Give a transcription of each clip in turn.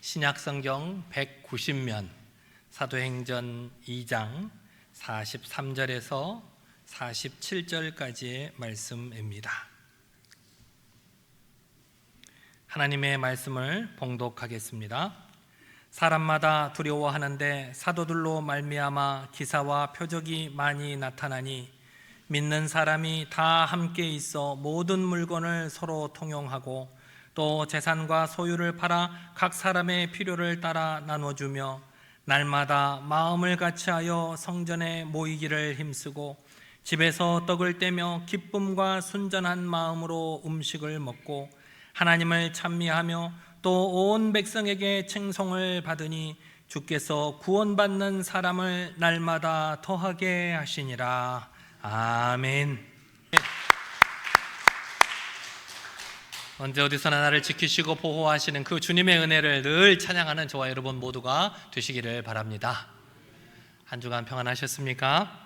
신약성경 190면 사도행전 2장 43절에서 47절까지의 말씀입니다. 하나님의 말씀을 봉독하겠습니다. 사람마다 두려워하는데 사도들로 말미암아 기사와 표적이 많이 나타나니 믿는 사람이 다 함께 있어 모든 물건을 서로 통용하고 또 재산과 소유를 팔아 각 사람의 필요를 따라 나눠주며 날마다 마음을 같이하여 성전에 모이기를 힘쓰고 집에서 떡을 떼며 기쁨과 순전한 마음으로 음식을 먹고 하나님을 찬미하며 또 온 백성에게 칭송을 받으니 주께서 구원받는 사람을 날마다 더하게 하시니라. 아멘. 언제 어디서나 나를 지키시고 보호하시는 그 주님의 은혜를 늘 찬양하는 저와 여러분 모두가 되시기를 바랍니다. 한 주간 평안하셨습니까?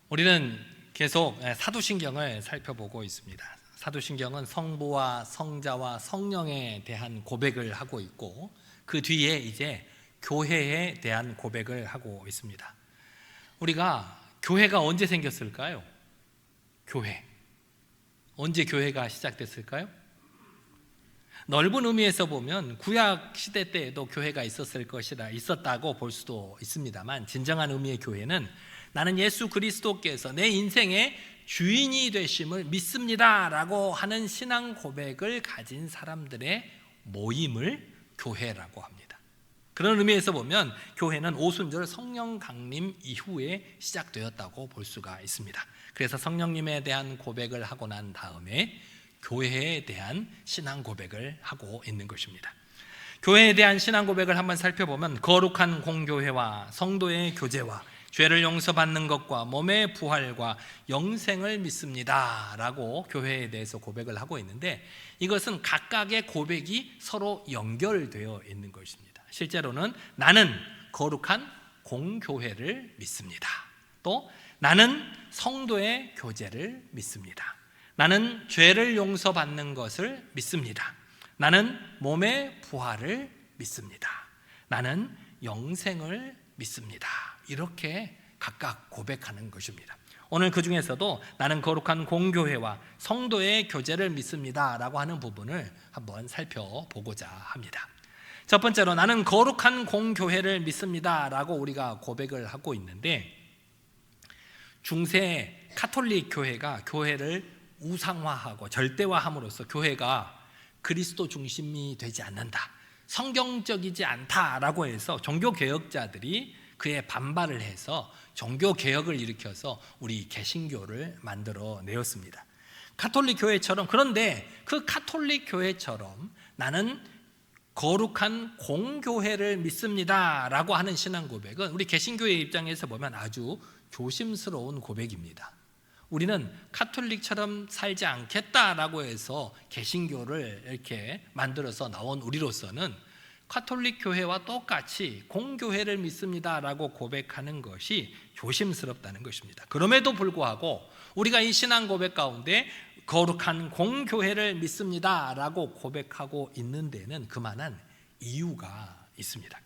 우리는 계속 사도신경을 살펴보고 있습니다. 사도신경은 성부와 성자와 성령에 대한 고백을 하고 있고 그 뒤에 이제 교회에 대한 고백을 하고 있습니다. 우리가 교회가 언제 생겼을까요? 교회. 언제 교회가 시작됐을까요? 넓은 의미에서 보면 구약 시대 때에도 교회가 있었다고 볼 수도 있습니다만 진정한 의미의 교회는 나는 예수 그리스도께서 내 인생의 주인이 되심을 믿습니다 라고 하는 신앙 고백을 가진 사람들의 모임을 교회라고 합니다. 그런 의미에서 보면 교회는 오순절 성령 강림 이후에 시작되었다고 볼 수가 있습니다. 그래서 성령님에 대한 고백을 하고 난 다음에 교회에 대한 신앙 고백을 하고 있는 것입니다. 교회에 대한 신앙 고백을 한번 살펴보면 거룩한 공교회와 성도의 교제와 죄를 용서받는 것과 몸의 부활과 영생을 믿습니다 라고 교회에 대해서 고백을 하고 있는데 이것은 각각의 고백이 서로 연결되어 있는 것입니다. 실제로는 나는 거룩한 공교회를 믿습니다. 또 나는 성도의 교제를 믿습니다. 나는 죄를 용서받는 것을 믿습니다. 나는 몸의 부활을 믿습니다. 나는 영생을 믿습니다. 이렇게 각각 고백하는 것입니다. 오늘 그 중에서도 나는 거룩한 공교회와 성도의 교제를 믿습니다 라고 하는 부분을 한번 살펴보고자 합니다. 첫 번째로 나는 거룩한 공교회를 믿습니다 라고 우리가 고백을 하고 있는데 중세 카톨릭 교회가 교회를 우상화하고 절대화함으로써 교회가 그리스도 중심이 되지 않는다, 성경적이지 않다라고 해서 종교개혁자들이 그에 반발을 해서 종교개혁을 일으켜서 우리 개신교를 만들어내었습니다. 카톨릭 교회처럼, 그런데 그 카톨릭 교회처럼 나는 거룩한 공교회를 믿습니다 라고 하는 신앙 고백은 우리 개신교의 입장에서 보면 아주 조심스러운 고백입니다. 우리는 카톨릭처럼 살지 않겠다라고 해서 개신교를 이렇게 만들어서 나온 우리로서는 카톨릭 교회와 똑같이 공교회를 믿습니다 라고 고백하는 것이 조심스럽다는 것입니다. 그럼에도 불구하고 우리가 이 신앙 고백 가운데 거룩한 공교회를 믿습니다 라고 고백하고 있는 데는 그만한 이유가 있습니다.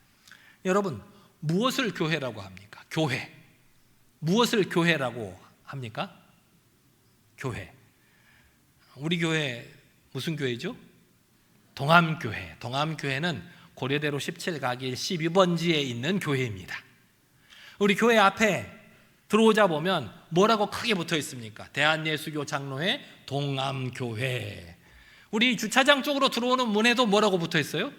여러분, 무엇을 교회라고 합니까? 교회. 무엇을 교회라고 합니까? 교회. 우리 교회 무슨 교회죠? 동암교회. 동암교회는 고려대로 17가길 12번지에 있는 교회입니다. 우리 교회 앞에 들어오자 보면 뭐라고 크게 붙어 있습니까? 대한예수교 장로회 동암교회. 우리 주차장 쪽으로 들어오는 문에도 뭐라고 붙어 있어요?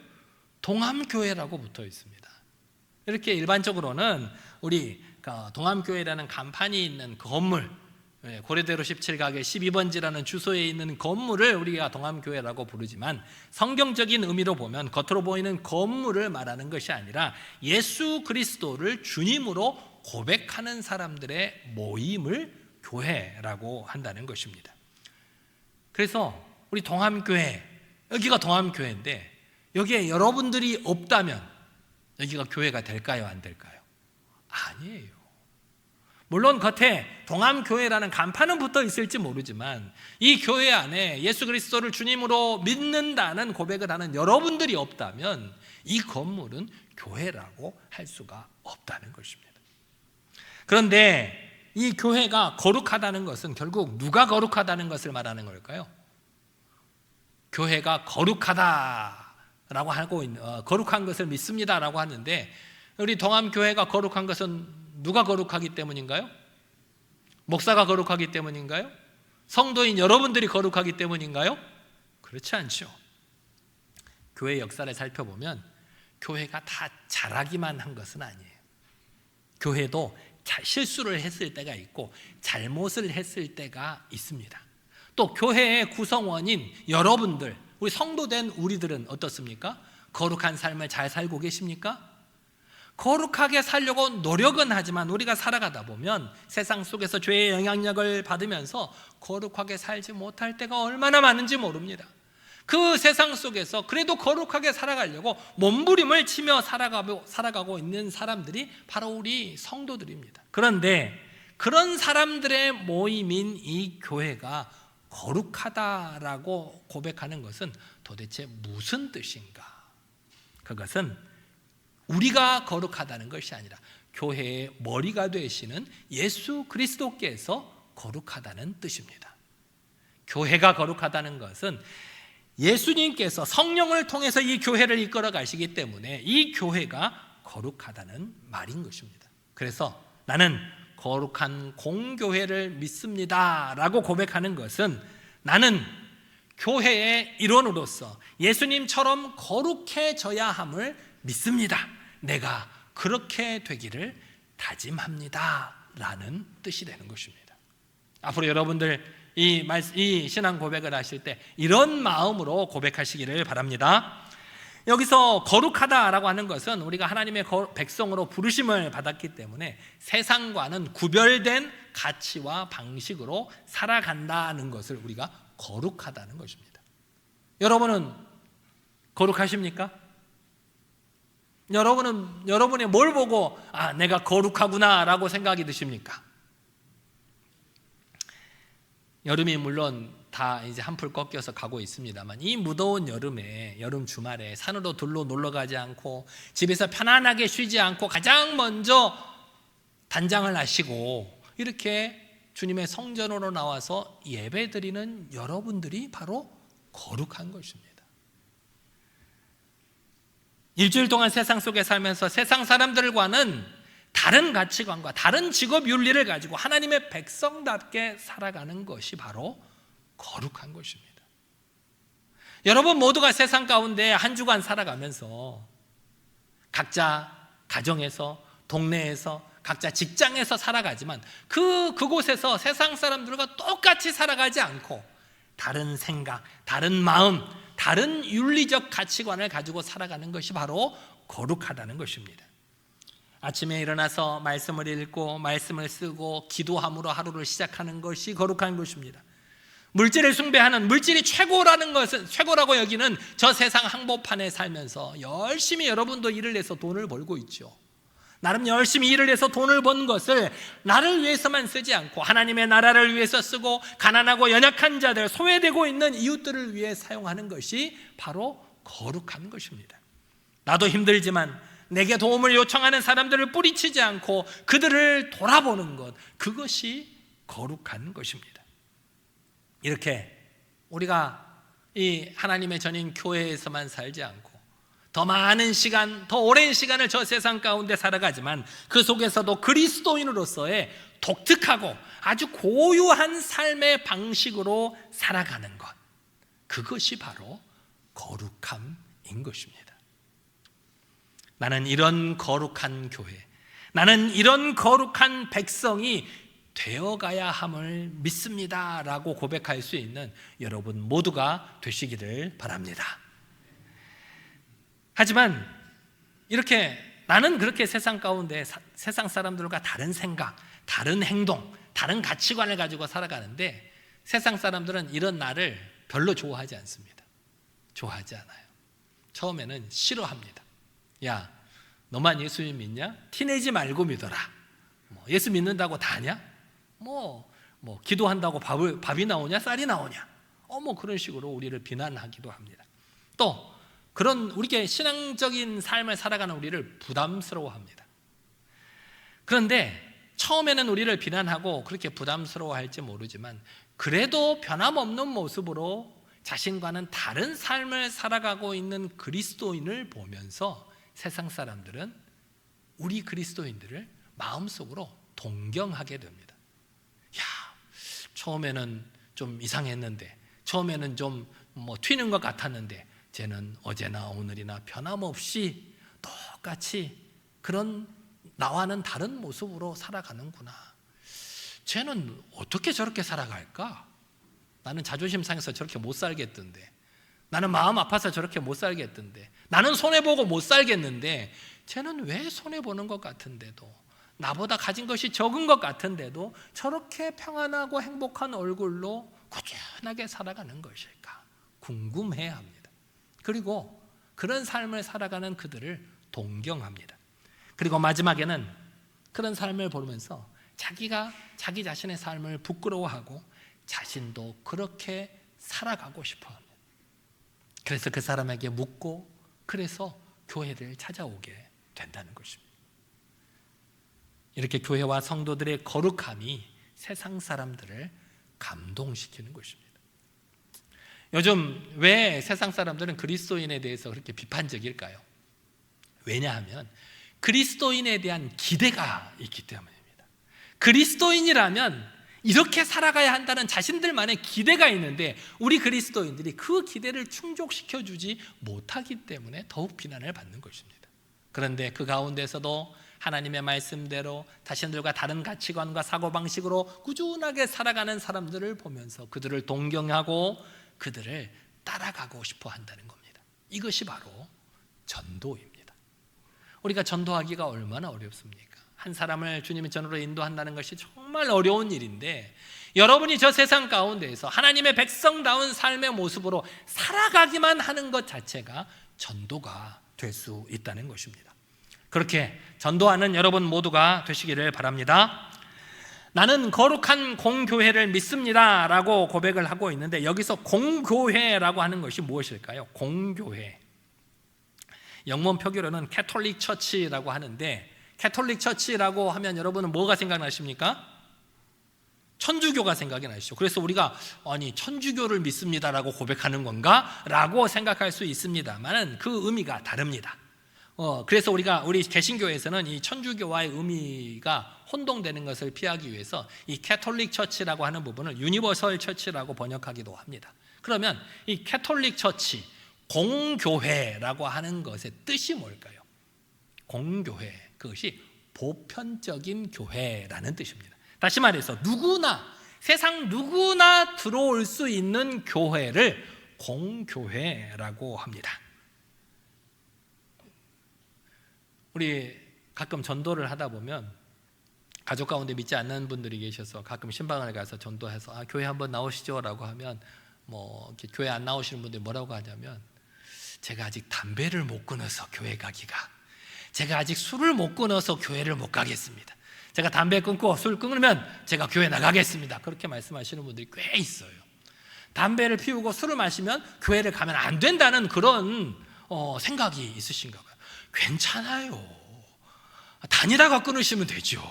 동암교회라고 붙어 있습니다. 이렇게 일반적으로는 우리 동암교회라는 간판이 있는 건물, 고려대로 17가게 12번지라는 주소에 있는 건물을 우리가 동암교회라고 부르지만 성경적인 의미로 보면 겉으로 보이는 건물을 말하는 것이 아니라 예수 그리스도를 주님으로 고백하는 사람들의 모임을 교회라고 한다는 것입니다. 그래서 우리 동암교회, 여기가 동암교회인데 여기에 여러분들이 없다면 여기가 교회가 될까요? 안 될까요? 아니에요. 물론 겉에 동암교회라는 간판은 붙어 있을지 모르지만 이 교회 안에 예수 그리스도를 주님으로 믿는다는 고백을 하는 여러분들이 없다면 이 건물은 교회라고 할 수가 없다는 것입니다. 그런데 이 교회가 거룩하다는 것은 결국 누가 거룩하다는 것을 말하는 걸까요? 교회가 거룩하다라고 하고 거룩한 것을 믿습니다라고 하는데 우리 동암교회가 거룩한 것은 누가 거룩하기 때문인가요? 목사가 거룩하기 때문인가요? 성도인 여러분들이 거룩하기 때문인가요? 그렇지 않죠. 교회 역사를 살펴보면 교회가 다 잘하기만 한 것은 아니에요. 교회도 실수를 했을 때가 있고 잘못을 했을 때가 있습니다. 또 교회의 구성원인 여러분들, 우리 성도된 우리들은 어떻습니까? 거룩한 삶을 잘 살고 계십니까? 거룩하게 살려고 노력은 하지만 우리가 살아가다 보면 세상 속에서 죄의 영향력을 받으면서 거룩하게 살지 못할 때가 얼마나 많은지 모릅니다. 그 세상 속에서 그래도 거룩하게 살아가려고 몸부림을 치며 살아가고 있는 사람들이 바로 우리 성도들입니다. 그런데 그런 사람들의 모임인 이 교회가 거룩하다라고 고백하는 것은 도대체 무슨 뜻인가? 그것은 우리가 거룩하다는 것이 아니라 교회의 머리가 되시는 예수 그리스도께서 거룩하다는 뜻입니다. 교회가 거룩하다는 것은 예수님께서 성령을 통해서 이 교회를 이끌어 가시기 때문에 이 교회가 거룩하다는 말인 것입니다. 그래서 나는 거룩한 공교회를 믿습니다 라고 고백하는 것은 나는 교회의 일원으로서 예수님처럼 거룩해져야 함을 믿습니다. 내가 그렇게 되기를 다짐합니다 라는 뜻이 되는 것입니다. 앞으로 여러분들 이 신앙 고백을 하실 때 이런 마음으로 고백하시기를 바랍니다. 여기서 거룩하다라고 하는 것은 우리가 하나님의 백성으로 부르심을 받았기 때문에 세상과는 구별된 가치와 방식으로 살아간다는 것을 우리가 거룩하다는 것입니다. 여러분은 거룩하십니까? 여러분이 뭘 보고 내가 거룩하구나 라고 생각이 드십니까? 여름이 물론 다 이제 한풀 꺾여서 가고 있습니다만 이 무더운 여름 주말에 산으로 둘러 놀러 가지 않고 집에서 편안하게 쉬지 않고 가장 먼저 단장을 하시고 이렇게 주님의 성전으로 나와서 예배드리는 여러분들이 바로 거룩한 것입니다. 일주일 동안 세상 속에 살면서 세상 사람들과는 다른 가치관과 다른 직업 윤리를 가지고 하나님의 백성답게 살아가는 것이 바로 거룩한 것입니다. 여러분 모두가 세상 가운데 한 주간 살아가면서 각자 가정에서, 동네에서, 각자 직장에서 살아가지만 그곳에서 세상 사람들과 똑같이 살아가지 않고 다른 생각, 다른 마음, 다른 윤리적 가치관을 가지고 살아가는 것이 바로 거룩하다는 것입니다. 아침에 일어나서 말씀을 읽고 말씀을 쓰고 기도함으로 하루를 시작하는 것이 거룩한 것입니다. 물질을 숭배하는, 물질이 최고라고 여기는 저 세상 항복판에 살면서 열심히 여러분도 일을 해서 돈을 벌고 있죠. 나름 열심히 일을 해서 돈을 번 것을 나를 위해서만 쓰지 않고 하나님의 나라를 위해서 쓰고 가난하고 연약한 자들, 소외되고 있는 이웃들을 위해 사용하는 것이 바로 거룩한 것입니다. 나도 힘들지만 내게 도움을 요청하는 사람들을 뿌리치지 않고 그들을 돌아보는 것, 그것이 거룩한 것입니다. 이렇게 우리가 이 하나님의 전인 교회에서만 살지 않고 더 많은 시간, 더 오랜 시간을 저 세상 가운데 살아가지만 그 속에서도 그리스도인으로서의 독특하고 아주 고유한 삶의 방식으로 살아가는 것, 그것이 바로 거룩함인 것입니다. 나는 이런 거룩한 교회, 나는 이런 거룩한 백성이 되어가야 함을 믿습니다 라고 고백할 수 있는 여러분 모두가 되시기를 바랍니다. 하지만 이렇게 나는 그렇게 세상 가운데 세상 사람들과 다른 생각, 다른 행동, 다른 가치관을 가지고 살아가는데 세상 사람들은 이런 나를 별로 좋아하지 않습니다. 좋아하지 않아요. 처음에는 싫어합니다. 야, 너만 예수님 믿냐? 티내지 말고 믿어라. 예수 믿는다고 다냐? 뭐 기도한다고 밥이 나오냐? 쌀이 나오냐? 뭐 그런 식으로 우리를 비난하기도 합니다. 또 그런 우리게 신앙적인 삶을 살아가는 우리를 부담스러워합니다. 그런데 처음에는 우리를 비난하고 그렇게 부담스러워할지 모르지만 그래도 변함없는 모습으로 자신과는 다른 삶을 살아가고 있는 그리스도인을 보면서 세상 사람들은 우리 그리스도인들을 마음속으로 동경하게 됩니다. 야, 처음에는 좀 이상했는데, 처음에는 좀 튀는 것 같았는데 쟤는 어제나 오늘이나 변함없이 똑같이 그런 나와는 다른 모습으로 살아가는구나. 쟤는 어떻게 저렇게 살아갈까? 나는 자존심 상해서 저렇게 못 살겠던데, 나는 마음 아파서 저렇게 못 살겠던데, 나는 손해보고 못 살겠는데 쟤는 왜 손해보는 것 같은데도, 나보다 가진 것이 적은 것 같은데도 저렇게 평안하고 행복한 얼굴로 꾸준하게 살아가는 것일까 궁금해합니다. 그리고 그런 삶을 살아가는 그들을 동경합니다. 그리고 마지막에는 그런 삶을 보면서 자기가 자기 자신의 삶을 부끄러워하고 자신도 그렇게 살아가고 싶어 합니다. 그래서 그 사람에게 묻고 그래서 교회를 찾아오게 된다는 것입니다. 이렇게 교회와 성도들의 거룩함이 세상 사람들을 감동시키는 것입니다. 요즘 왜 세상 사람들은 그리스도인에 대해서 그렇게 비판적일까요? 왜냐하면 그리스도인에 대한 기대가 있기 때문입니다. 그리스도인이라면 이렇게 살아가야 한다는 자신들만의 기대가 있는데 우리 그리스도인들이 그 기대를 충족시켜주지 못하기 때문에 더욱 비난을 받는 것입니다. 그런데 그 가운데서도 하나님의 말씀대로 자신들과 다른 가치관과 사고방식으로 꾸준하게 살아가는 사람들을 보면서 그들을 동경하고 그들을 따라가고 싶어 한다는 겁니다. 이것이 바로 전도입니다. 우리가 전도하기가 얼마나 어렵습니까? 한 사람을 주님의 전으로 인도한다는 것이 정말 어려운 일인데 여러분이 저 세상 가운데에서 하나님의 백성다운 삶의 모습으로 살아가기만 하는 것 자체가 전도가 될 수 있다는 것입니다. 그렇게 전도하는 여러분 모두가 되시기를 바랍니다. 나는 거룩한 공교회를 믿습니다 라고 고백을 하고 있는데 여기서 공교회라고 하는 것이 무엇일까요? 공교회, 영문 표기로는 캐톨릭 처치라고 하는데 캐톨릭 처치라고 하면 여러분은 뭐가 생각나십니까? 천주교가 생각이 나시죠. 그래서 우리가 아니 천주교를 믿습니다라고 고백하는 건가? 라고 생각할 수 있습니다만 그 의미가 다릅니다. 그래서 우리 개신교에서는 이 천주교와의 의미가 혼동되는 것을 피하기 위해서 이 캐톨릭 처치라고 하는 부분을 유니버설 처치라고 번역하기도 합니다. 그러면 이 캐톨릭 처치, 공교회라고 하는 것의 뜻이 뭘까요? 공교회, 그것이 보편적인 교회라는 뜻입니다. 다시 말해서 세상 누구나 들어올 수 있는 교회를 공교회라고 합니다. 우리 가끔 전도를 하다 보면 가족 가운데 믿지 않는 분들이 계셔서 가끔 신방을 가서 전도해서 교회 한번 나오시죠 라고 하면 이렇게 교회 안 나오시는 분들이 뭐라고 하냐면 제가 아직 담배를 못 끊어서 교회 가기가, 제가 아직 술을 못 끊어서 교회를 못 가겠습니다. 제가 담배 끊고 술 끊으면 제가 교회 나가겠습니다. 그렇게 말씀하시는 분들이 꽤 있어요. 담배를 피우고 술을 마시면 교회를 가면 안 된다는 그런 생각이 있으신가 봐요. 괜찮아요. 다니다가 끊으시면 되죠.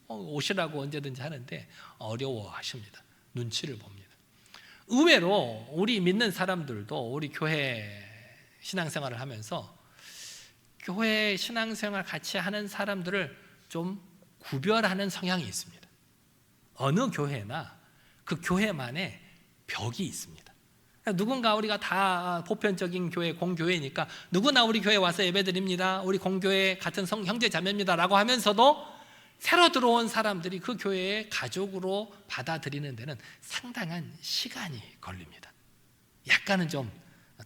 오시라고 언제든지 하는데 어려워하십니다. 눈치를 봅니다. 의외로 우리 믿는 사람들도 우리 교회 신앙생활을 하면서 교회 신앙생활 같이 하는 사람들을 좀 구별하는 성향이 있습니다. 어느 교회나 그 교회만의 벽이 있습니다. 누군가 우리가 다 보편적인 교회, 공교회니까 누구나 우리 교회 와서 예배드립니다, 우리 공교회 같은 형제 자매입니다 라고 하면서도 새로 들어온 사람들이 그 교회의 가족으로 받아들이는 데는 상당한 시간이 걸립니다. 약간은 좀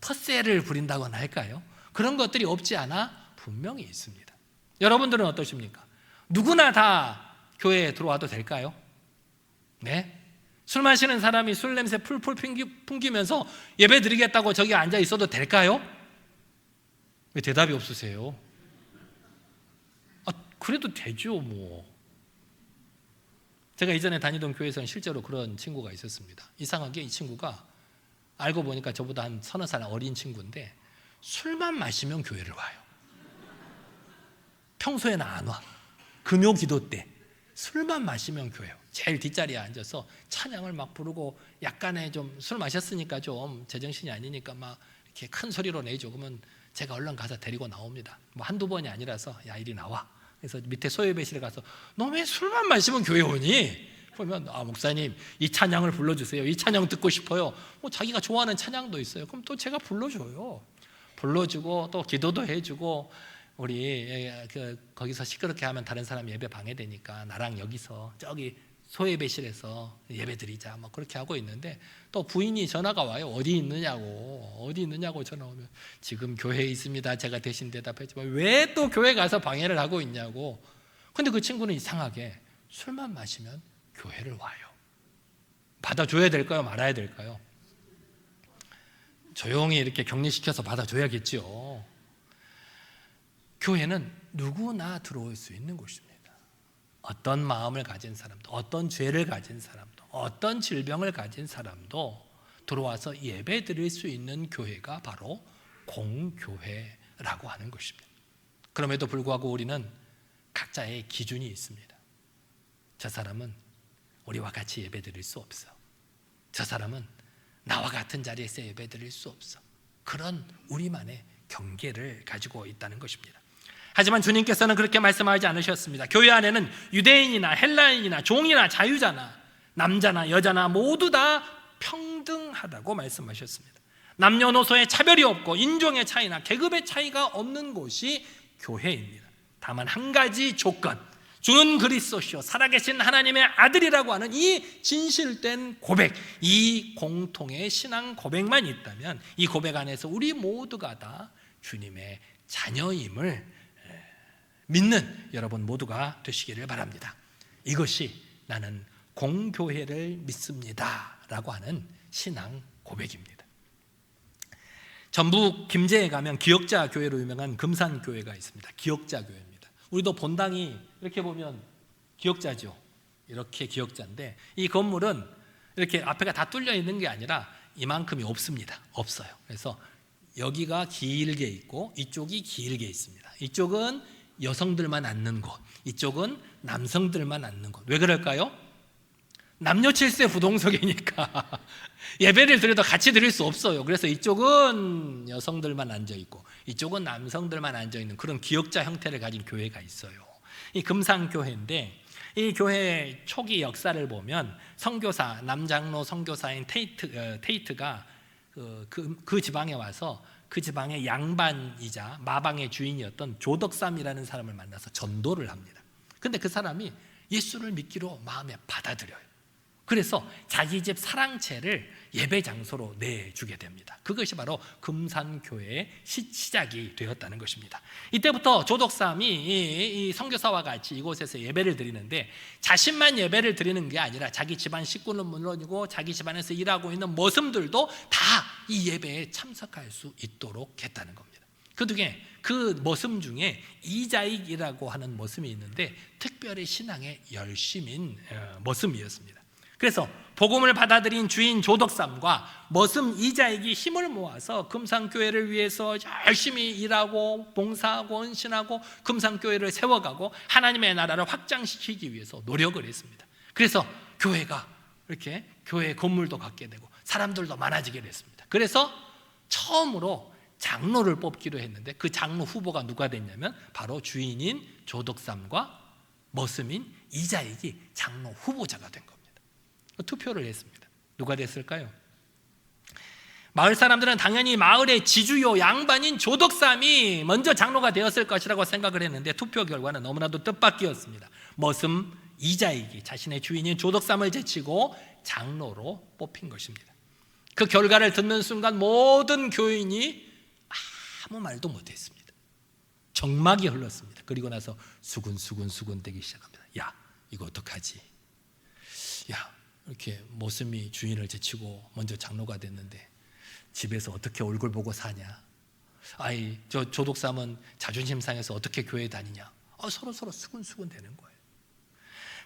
텃세를 부린다고나 할까요? 그런 것들이 없지 않아 분명히 있습니다. 여러분들은 어떠십니까? 누구나 다 교회에 들어와도 될까요? 네? 술 마시는 사람이 술 냄새 풀풀 풍기면서 예배 드리겠다고 저기 앉아 있어도 될까요? 왜 대답이 없으세요? 그래도 되죠 뭐. 제가 이전에 다니던 교회에서는 실제로 그런 친구가 있었습니다. 이상하게 이 친구가 알고 보니까 저보다 한 서너 살 어린 친구인데 술만 마시면 교회를 와요. 평소에는 안 와. 금요 기도 때 술만 마시면 교회 와요. 제일 뒷자리에 앉아서 찬양을 막 부르고 약간의 좀 술 마셨으니까 좀 제정신이 아니니까 막 이렇게 큰 소리로 내죠. 그러면 제가 얼른 가서 데리고 나옵니다. 뭐 한두 번이 아니라서 야 이리 나와. 그래서 밑에 소예배실에 가서 너 왜 술만 마시면 교회 오니? 그러면 목사님 이 찬양을 불러주세요. 이 찬양 듣고 싶어요. 자기가 좋아하는 찬양도 있어요. 그럼 또 제가 불러줘요. 불러주고 또 기도도 해주고 우리 거기서 시끄럽게 하면 다른 사람 예배 방해되니까 나랑 여기서 저기 소예배실에서 예배 드리자 뭐 그렇게 하고 있는데 또 부인이 전화가 와요. 어디 있느냐고 전화 오면 지금 교회에 있습니다. 제가 대신 대답했지만 왜 또 교회 가서 방해를 하고 있냐고. 근데 그 친구는 이상하게 술만 마시면 교회를 와요. 받아줘야 될까요? 말아야 될까요? 조용히 이렇게 격리시켜서 받아줘야겠죠. 교회는 누구나 들어올 수 있는 곳입니다. 어떤 마음을 가진 사람도, 어떤 죄를 가진 사람도, 어떤 질병을 가진 사람도 들어와서 예배 드릴 수 있는 교회가 바로 공교회라고 하는 것입니다. 그럼에도 불구하고 우리는 각자의 기준이 있습니다. 저 사람은 우리와 같이 예배 드릴 수 없어. 저 사람은 나와 같은 자리에서 예배 드릴 수 없어. 그런 우리만의 경계를 가지고 있다는 것입니다. 하지만 주님께서는 그렇게 말씀하지 않으셨습니다. 교회 안에는 유대인이나 헬라인이나 종이나 자유자나 남자나 여자나 모두 다 평등하다고 말씀하셨습니다. 남녀노소의 차별이 없고 인종의 차이나 계급의 차이가 없는 곳이 교회입니다. 다만 한 가지 조건, 주는 그리스도시요 살아계신 하나님의 아들이라고 하는 이 진실된 고백, 이 공통의 신앙 고백만 있다면 이 고백 안에서 우리 모두가 다 주님의 자녀임을 믿는 여러분 모두가 되시기를 바랍니다. 이것이 나는 공교회를 믿습니다 라고 하는 신앙 고백입니다. 전북 김제에 가면 기역자 교회로 유명한 금산교회가 있습니다. 기역자 교회입니다. 우리도 본당이 이렇게 보면 기역자죠. 이렇게 기역자인데 이 건물은 이렇게 앞에가 다 뚫려 있는 게 아니라 이만큼이 없습니다. 없어요. 그래서 여기가 길게 있고 이쪽이 길게 있습니다. 이쪽은 여성들만 앉는 곳, 이쪽은 남성들만 앉는 곳. 왜 그럴까요? 남녀 칠세 부동석이니까 예배를 드려도 같이 드릴 수 없어요. 그래서 이쪽은 여성들만 앉아있고 이쪽은 남성들만 앉아있는 그런 기역자 형태를 가진 교회가 있어요. 이 금산교회인데 이 교회 초기 역사를 보면 선교사, 남장로 선교사인 테이트가 그 지방에 와서 그 지방의 양반이자 마방의 주인이었던 조덕삼이라는 사람을 만나서 전도를 합니다. 근데 그 사람이 예수를 믿기로 마음에 받아들여요. 그래서 자기 집 사랑채를 예배 장소로 내주게 됩니다. 그것이 바로 금산교회의 시작이 되었다는 것입니다. 이때부터 조덕삼이 이 선교사와 같이 이곳에서 예배를 드리는데 자신만 예배를 드리는 게 아니라 자기 집안 식구는 물론이고 자기 집안에서 일하고 있는 머슴들도 다 이 예배에 참석할 수 있도록 했다는 겁니다. 그 머슴 중에 이자익이라고 하는 머슴이 있는데 특별히 신앙에 열심인 머슴이었습니다. 그래서 복음을 받아들인 주인 조덕삼과 머슴 이자익이 힘을 모아서 금산교회를 위해서 열심히 일하고 봉사하고 헌신하고 금산교회를 세워가고 하나님의 나라를 확장시키기 위해서 노력을 했습니다. 그래서 교회가 이렇게 교회 건물도 갖게 되고 사람들도 많아지게 됐습니다. 그래서 처음으로 장로를 뽑기로 했는데 그 장로 후보가 누가 됐냐면 바로 주인인 조덕삼과 머슴인 이자익이 장로 후보자가 된 겁니다. 투표를 했습니다. 누가 됐을까요? 마을 사람들은 당연히 마을의 지주요 양반인 조덕삼이 먼저 장로가 되었을 것이라고 생각을 했는데 투표 결과는 너무나도 뜻밖이었습니다. 머슴 이자익이 자신의 주인인 조덕삼을 제치고 장로로 뽑힌 것입니다. 그 결과를 듣는 순간 모든 교인이 아무 말도 못했습니다. 정막이 흘렀습니다. 그리고 나서 수군수군 대기 시작합니다. 야, 이거 어떡하지? 야, 이렇게 머슴이 주인을 제치고 먼저 장로가 됐는데 집에서 어떻게 얼굴 보고 사냐? 아이, 저 조독삼은 자존심 상해서 어떻게 교회 다니냐? 서로 수군수군 되는 거예요.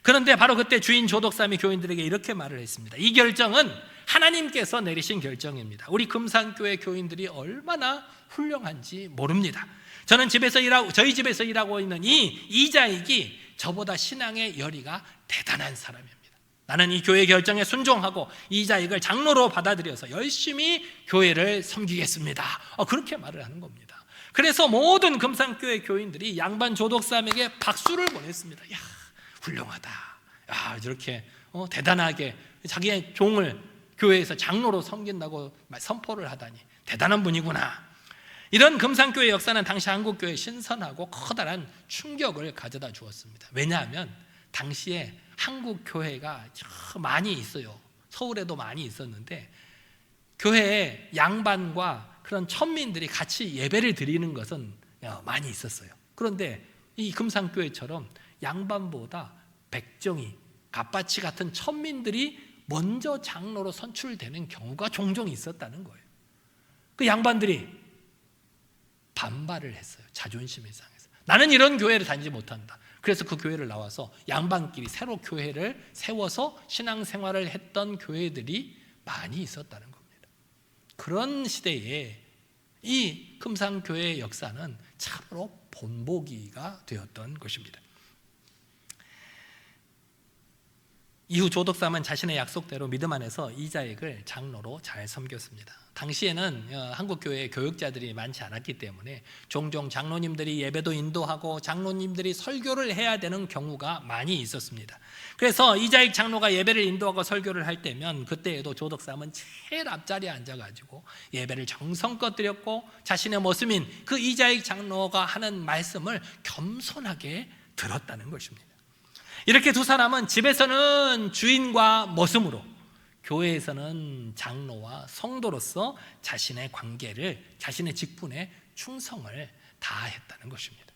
그런데 바로 그때 주인 조덕삼이 교인들에게 이렇게 말을 했습니다. 이 결정은 하나님께서 내리신 결정입니다. 우리 금산교회 교인들이 얼마나 훌륭한지 모릅니다. 저희 집에서 일하고 있는 이 이자익이 저보다 신앙의 열의가 대단한 사람입니다. 나는 이 교회 결정에 순종하고 이자익을 장로로 받아들여서 열심히 교회를 섬기겠습니다. 그렇게 말을 하는 겁니다. 그래서 모든 금산교회 교인들이 양반 조덕삼에게 박수를 보냈습니다. 야, 훌륭하다. 야, 이렇게 대단하게 자기의 종을 교회에서 장로로 섬긴다고 선포를 하다니 대단한 분이구나. 이런 금산교회 역사는 당시 한국교회에 신선하고 커다란 충격을 가져다 주었습니다. 왜냐하면 당시에 한국교회가 많이 있어요. 서울에도 많이 있었는데 교회에 양반과 그런 천민들이 같이 예배를 드리는 것은 많이 있었어요. 그런데 이 금산교회처럼 양반보다 백정이, 갑바치 같은 천민들이 먼저 장로로 선출되는 경우가 종종 있었다는 거예요. 그 양반들이 반발을 했어요. 자존심이 상해서. 나는 이런 교회를 다니지 못한다. 그래서 그 교회를 나와서 양반끼리 새로 교회를 세워서 신앙생활을 했던 교회들이 많이 있었다는 겁니다. 그런 시대에 이 금산교회의 역사는 참으로 본보기가 되었던 것입니다. 이후 조덕삼은 자신의 약속대로 믿음 안에서 이자익을 장로로 잘 섬겼습니다. 당시에는 한국교회에 교육자들이 많지 않았기 때문에 종종 장로님들이 예배도 인도하고 장로님들이 설교를 해야 되는 경우가 많이 있었습니다. 그래서 이자익 장로가 예배를 인도하고 설교를 할 때면 그때에도 조덕삼은 제일 앞자리에 앉아가지고 예배를 정성껏 드렸고 자신의 모습인 그 이자익 장로가 하는 말씀을 겸손하게 들었다는 것입니다. 이렇게 두 사람은 집에서는 주인과 머슴으로, 교회에서는 장로와 성도로서 자신의 관계를, 자신의 직분에 충성을 다했다는 것입니다.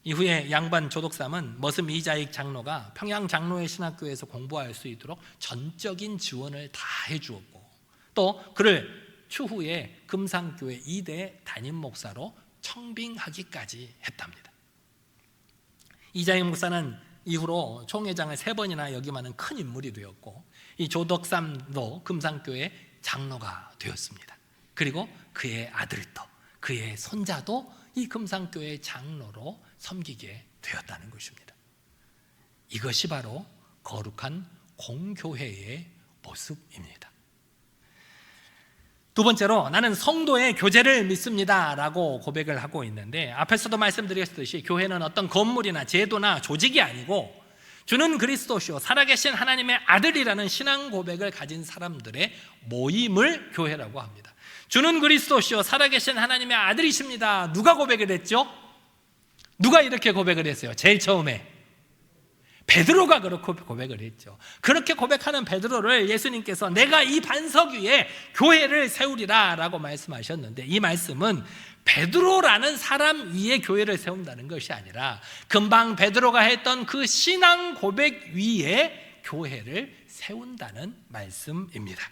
이후에 양반 조덕삼은 머슴 이자익 장로가 평양 장로회 신학교에서 공부할 수 있도록 전적인 지원을 다 해주었고, 또 그를 추후에 금산교회 2대 담임 목사로 청빙하기까지 했답니다. 이자익 목사는 이후로 총회장을 3번이나 역임하는 큰 인물이 되었고, 이 조덕삼도 금산교회 장로가 되었습니다. 그리고 그의 아들도, 그의 손자도 이 금산교회 장로로 섬기게 되었다는 것입니다. 이것이 바로 거룩한 공교회의 모습입니다. 두 번째로, 나는 성도의 교제를 믿습니다 라고 고백을 하고 있는데, 앞에서도 말씀드렸듯이 교회는 어떤 건물이나 제도나 조직이 아니고 주는 그리스도시요 살아계신 하나님의 아들이라는 신앙 고백을 가진 사람들의 모임을 교회라고 합니다. 주는 그리스도시요 살아계신 하나님의 아들이십니다. 누가 고백을 했죠? 누가 이렇게 고백을 했어요? 제일 처음에 베드로가 그렇게 고백을 했죠. 그렇게 고백하는 베드로를 예수님께서 내가 이 반석 위에 교회를 세우리라 라고 말씀하셨는데, 이 말씀은 베드로라는 사람 위에 교회를 세운다는 것이 아니라 금방 베드로가 했던 그 신앙 고백 위에 교회를 세운다는 말씀입니다.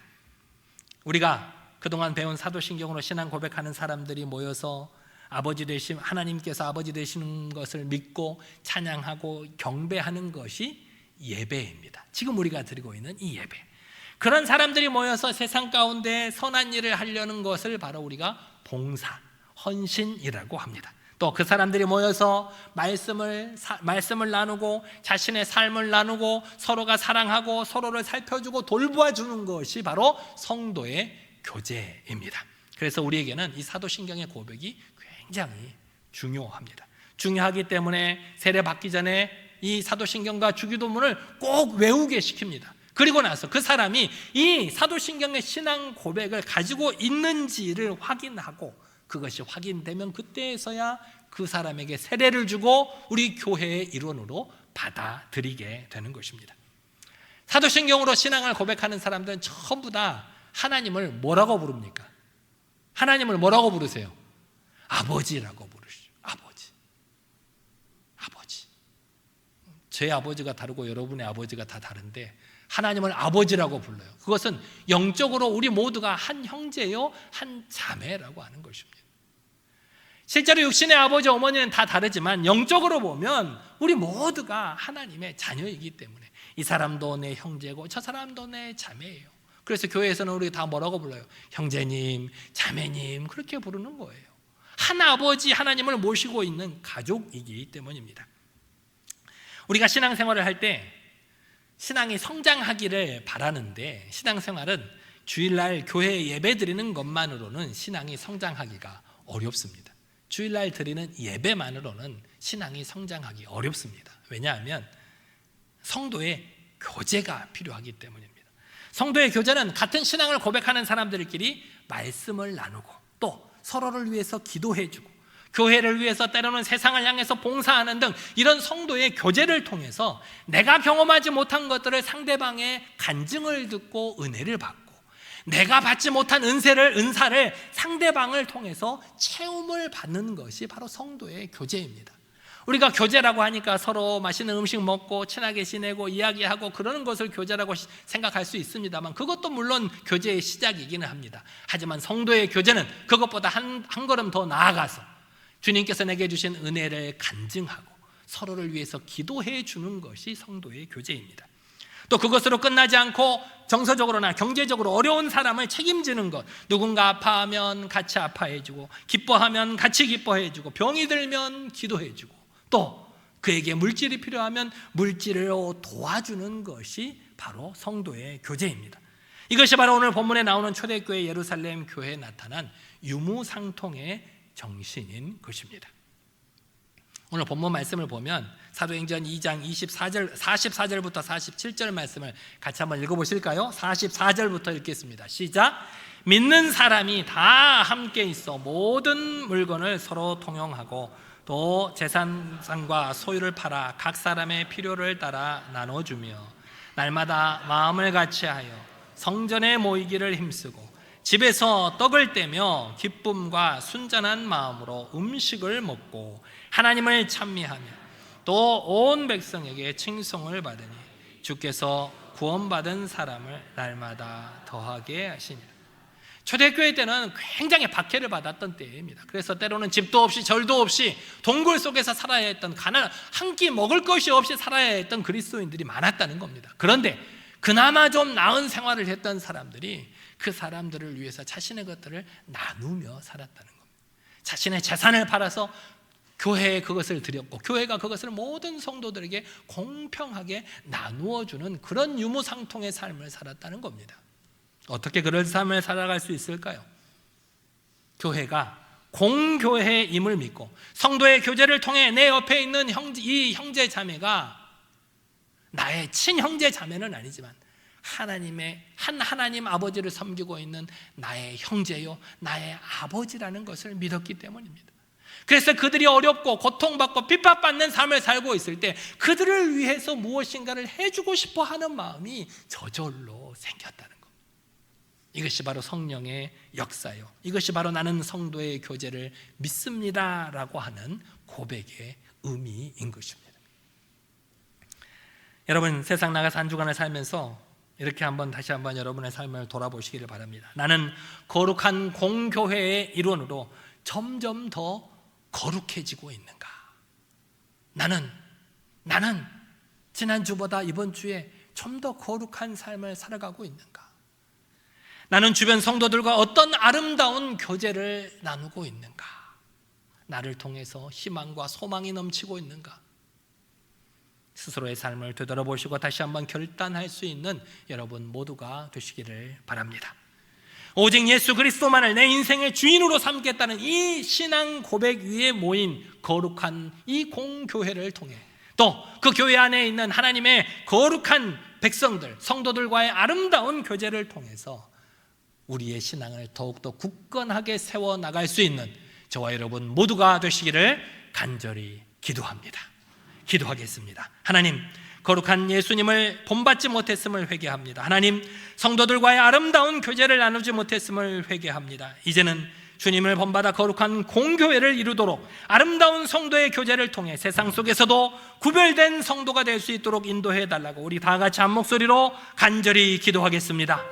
우리가 그동안 배운 사도신경으로 신앙 고백하는 사람들이 모여서 아버지 되신 하나님께서 아버지 되시는 것을 믿고 찬양하고 경배하는 것이 예배입니다. 지금 우리가 드리고 있는 이 예배, 그런 사람들이 모여서 세상 가운데 선한 일을 하려는 것을 바로 우리가 봉사, 헌신이라고 합니다. 또 그 사람들이 모여서 말씀을 나누고 자신의 삶을 나누고 서로가 사랑하고 서로를 살펴주고 돌보아주는 것이 바로 성도의 교제입니다. 그래서 우리에게는 이 사도신경의 고백이 굉장히 중요합니다. 중요하기 때문에 세례 받기 전에 이 사도신경과 주기도문을 꼭 외우게 시킵니다. 그리고 나서 그 사람이 이 사도신경의 신앙 고백을 가지고 있는지를 확인하고, 그것이 확인되면 그때에서야 그 사람에게 세례를 주고 우리 교회의 일원으로 받아들이게 되는 것입니다. 사도신경으로 신앙을 고백하는 사람들은 전부 다 하나님을 뭐라고 부릅니까? 하나님을 뭐라고 부르세요? 아버지라고 부르시죠. 아버지. 제 아버지가 다르고 여러분의 아버지가 다 다른데 하나님을 아버지라고 불러요. 그것은 영적으로 우리 모두가 한 형제요 한 자매라고 하는 것입니다. 실제로 육신의 아버지 어머니는 다 다르지만 영적으로 보면 우리 모두가 하나님의 자녀이기 때문에 이 사람도 내 형제고 저 사람도 내 자매예요. 그래서 교회에서는 우리 다 뭐라고 불러요? 형제님, 자매님, 그렇게 부르는 거예요. 한 아버지 하나님을 모시고 있는 가족이기 때문입니다. 우리가 신앙생활을 할 때 신앙이 성장하기를 바라는데, 신앙생활은 주일날 교회에 예배 드리는 것만으로는 신앙이 성장하기가 어렵습니다. 주일날 드리는 예배만으로는 신앙이 성장하기 어렵습니다. 왜냐하면 성도의 교제가 필요하기 때문입니다. 성도의 교제는 같은 신앙을 고백하는 사람들끼리 말씀을 나누고 또 서로를 위해서 기도해주고 교회를 위해서 때로는 세상을 향해서 봉사하는 등 이런 성도의 교제를 통해서 내가 경험하지 못한 것들을 상대방의 간증을 듣고 은혜를 받고 내가 받지 못한 은사를 상대방을 통해서 체험을 받는 것이 바로 성도의 교제입니다. 우리가 교제라고 하니까 서로 맛있는 음식 먹고 친하게 지내고 이야기하고 그러는 것을 교제라고 생각할 수 있습니다만 그것도 물론 교제의 시작이기는 합니다. 하지만 성도의 교제는 그것보다 한 걸음 더 나아가서 주님께서 내게 주신 은혜를 간증하고 서로를 위해서 기도해 주는 것이 성도의 교제입니다. 또 그것으로 끝나지 않고 정서적으로나 경제적으로 어려운 사람을 책임지는 것, 누군가 아파하면 같이 아파해주고 기뻐하면 같이 기뻐해주고 병이 들면 기도해주고 또 그에게 물질이 필요하면 물질로 도와주는 것이 바로 성도의 교제입니다. 이것이 바로 오늘 본문에 나오는 초대교회 예루살렘 교회에 나타난 유무상통의 정신인 것입니다. 오늘 본문 말씀을 보면 사도행전 2장 44절부터 47절 말씀을 같이 한번 읽어보실까요? 44절부터 읽겠습니다. 시작. 믿는 사람이 다 함께 있어 모든 물건을 서로 통용하고 또 재산과 소유를 팔아 각 사람의 필요를 따라 나눠주며 날마다 마음을 같이하여 성전에 모이기를 힘쓰고 집에서 떡을 떼며 기쁨과 순전한 마음으로 음식을 먹고 하나님을 찬미하며 또 온 백성에게 칭송을 받으니 주께서 구원받은 사람을 날마다 더하게 하시니라. 초대교회 때는 굉장히 박해를 받았던 때입니다. 그래서 때로는 집도 없이 절도 없이 동굴 속에서 살아야 했던 가난, 한 끼 먹을 것이 없이 살아야 했던 그리스도인들이 많았다는 겁니다. 그런데 그나마 좀 나은 생활을 했던 사람들이 그 사람들을 위해서 자신의 것들을 나누며 살았다는 겁니다. 자신의 재산을 팔아서 교회에 그것을 드렸고 교회가 그것을 모든 성도들에게 공평하게 나누어주는 그런 유무상통의 삶을 살았다는 겁니다. 어떻게 그런 삶을 살아갈 수 있을까요? 교회가 공교회임을 믿고 성도의 교제를 통해 내 옆에 있는 이 형제 자매가 나의 친형제 자매는 아니지만 하나님 아버지를 섬기고 있는 나의 형제요 나의 아버지라는 것을 믿었기 때문입니다. 그래서 그들이 어렵고 고통받고 핍박받는 삶을 살고 있을 때 그들을 위해서 무엇인가를 해주고 싶어 하는 마음이 저절로 생겼다는 겁니다. 이것이 바로 성령의 역사요, 이것이 바로 나는 성도의 교제를 믿습니다라고 하는 고백의 의미인 것입니다. 여러분, 세상 나가서 한 주간을 살면서 이렇게 다시 한번 여러분의 삶을 돌아보시기를 바랍니다. 나는 거룩한 공교회의 일원으로 점점 더 거룩해지고 있는가? 나는 지난주보다 이번 주에 좀 더 거룩한 삶을 살아가고 있는가? 나는 주변 성도들과 어떤 아름다운 교제를 나누고 있는가? 나를 통해서 희망과 소망이 넘치고 있는가? 스스로의 삶을 되돌아보시고 다시 한번 결단할 수 있는 여러분 모두가 되시기를 바랍니다. 오직 예수 그리스도만을 내 인생의 주인으로 삼겠다는 이 신앙 고백 위에 모인 거룩한 이 공교회를 통해 또 그 교회 안에 있는 하나님의 거룩한 백성들, 성도들과의 아름다운 교제를 통해서 우리의 신앙을 더욱더 굳건하게 세워나갈 수 있는 저와 여러분 모두가 되시기를 간절히 기도합니다. 기도하겠습니다. 하나님, 거룩한 예수님을 본받지 못했음을 회개합니다. 하나님, 성도들과의 아름다운 교제를 나누지 못했음을 회개합니다. 이제는 주님을 본받아 거룩한 공교회를 이루도록 아름다운 성도의 교제를 통해 세상 속에서도 구별된 성도가 될 수 있도록 인도해 달라고 우리 다 같이 한 목소리로 간절히 기도하겠습니다.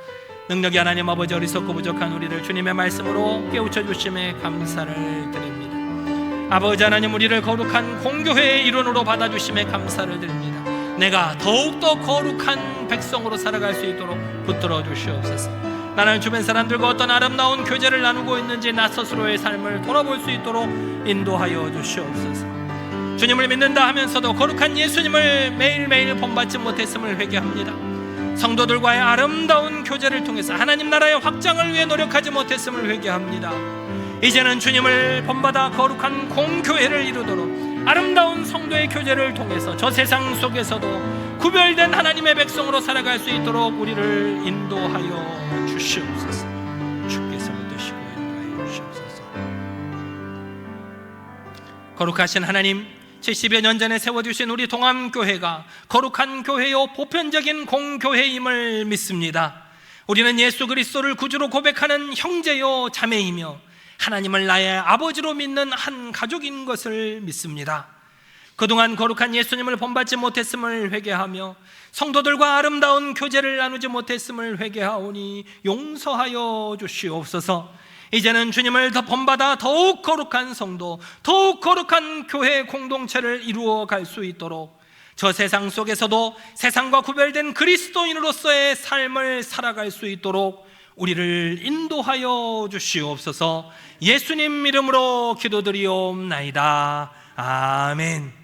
능력이 하나님 아버지, 어리석고 부족한 우리를 주님의 말씀으로 깨우쳐 주심에 감사를 드립니다. 아버지 하나님, 우리를 거룩한 공교회의 일원으로 받아주심에 감사를 드립니다. 내가 더욱더 거룩한 백성으로 살아갈 수 있도록 붙들어 주시옵소서. 나는 주변 사람들과 어떤 아름다운 교제를 나누고 있는지 나 스스로의 삶을 돌아볼 수 있도록 인도하여 주시옵소서. 주님을 믿는다 하면서도 거룩한 예수님을 매일매일 본받지 못했음을 회개합니다. 성도들과의 아름다운 교제를 통해서 하나님 나라의 확장을 위해 노력하지 못했음을 회개합니다. 이제는 주님을 본받아 거룩한 공교회를 이루도록 아름다운 성도의 교제를 통해서 저 세상 속에서도 구별된 하나님의 백성으로 살아갈 수 있도록 우리를 인도하여 주시옵소서. 주께서 믿으시고 인도하여 주시옵소서. 거룩하신 하나님, 70여 년 전에 세워주신 우리 동암교회가 거룩한 교회요 보편적인 공교회임을 믿습니다. 우리는 예수 그리스도를 구주로 고백하는 형제요 자매이며 하나님을 나의 아버지로 믿는 한 가족인 것을 믿습니다. 그동안 거룩한 예수님을 본받지 못했음을 회개하며 성도들과 아름다운 교제를 나누지 못했음을 회개하오니 용서하여 주시옵소서. 이제는 주님을 더 본받아 더욱 거룩한 성도, 더욱 거룩한 교회 공동체를 이루어 갈 수 있도록 저 세상 속에서도 세상과 구별된 그리스도인으로서의 삶을 살아갈 수 있도록 우리를 인도하여 주시옵소서. 예수님 이름으로 기도드리옵나이다. 아멘.